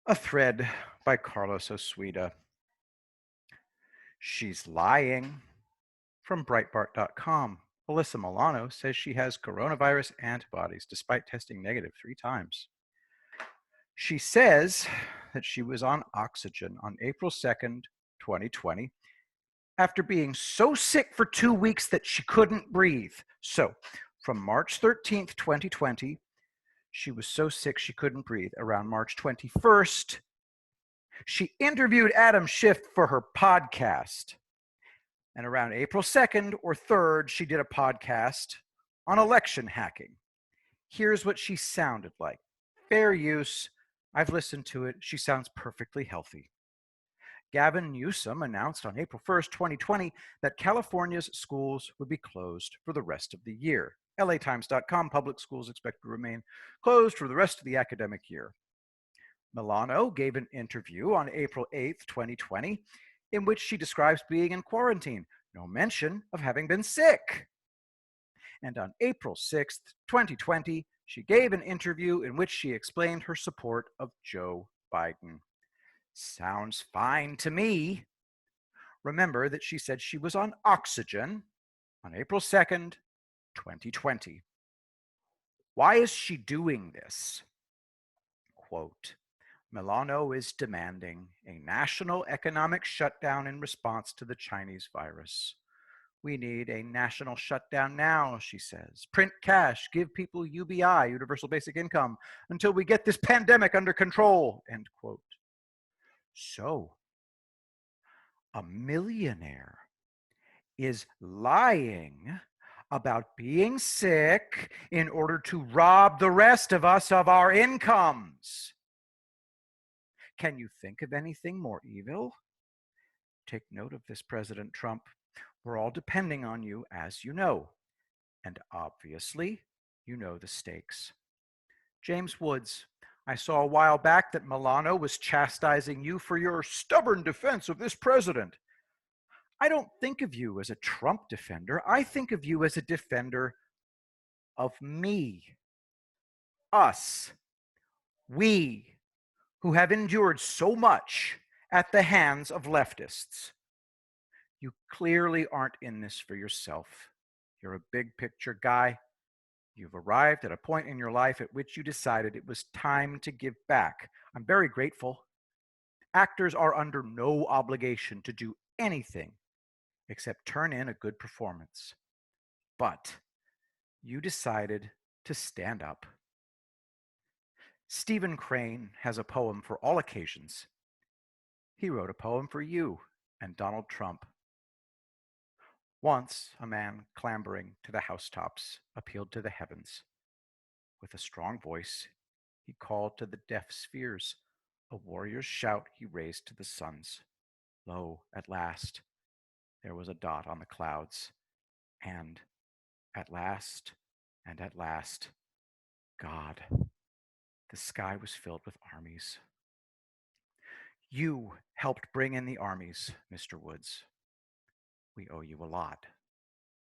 A thread by Carlos Osuida. She's lying. From Breitbart.com. Alyssa Milano says she has coronavirus antibodies despite testing negative 3 times. She says that she was on oxygen on April 2nd, 2020, after being so sick for 2 weeks that she couldn't breathe. So, from March 13th, 2020, she was so sick she couldn't breathe. Around March 21st, she interviewed Adam Schiff for her podcast. And around April 2nd or 3rd, she did a podcast on election hacking. Here's what she sounded like. Fair use. I've listened to it. She sounds perfectly healthy. Gavin Newsom announced on April 1st, 2020, that California's schools would be closed for the rest of the year. LATimes.com, public schools expect to remain closed for the rest of the academic year. Milano gave an interview on April 8th, 2020, in which she describes being in quarantine, no mention of having been sick. And on April 6th, 2020, she gave an interview in which she explained her support of Joe Biden. Sounds fine to me. Remember that she said she was on oxygen on April 2nd, 2020. Why is she doing this? Quote, Milano is demanding a national economic shutdown in response to the Chinese virus. We need a national shutdown now, she says. Print cash, give people UBI, universal basic income, until we get this pandemic under control, end quote. So, a millionaire is lying about being sick in order to rob the rest of us of our incomes. Can you think of anything more evil? Take note of this, President Trump. We're all depending on you, as you know. And obviously, you know the stakes. James Woods, I saw a while back that Milano was chastising you for your stubborn defense of this president. I don't think of you as a Trump defender. I think of you as a defender of me, us, we, who have endured so much at the hands of leftists. You clearly aren't in this for yourself. You're a big picture guy. You've arrived at a point in your life at which you decided it was time to give back. I'm very grateful. Actors are under no obligation to do anything except turn in a good performance. But you decided to stand up. Stephen Crane has a poem for all occasions. He wrote a poem for you and Donald Trump. Once a man clambering to the housetops appealed to the heavens. With a strong voice, he called to the deaf spheres. A warrior's shout he raised to the suns. Lo, at last, there was a dot on the clouds. And at last, God. The sky was filled with armies. You helped bring in the armies, Mr. Woods. We owe you a lot.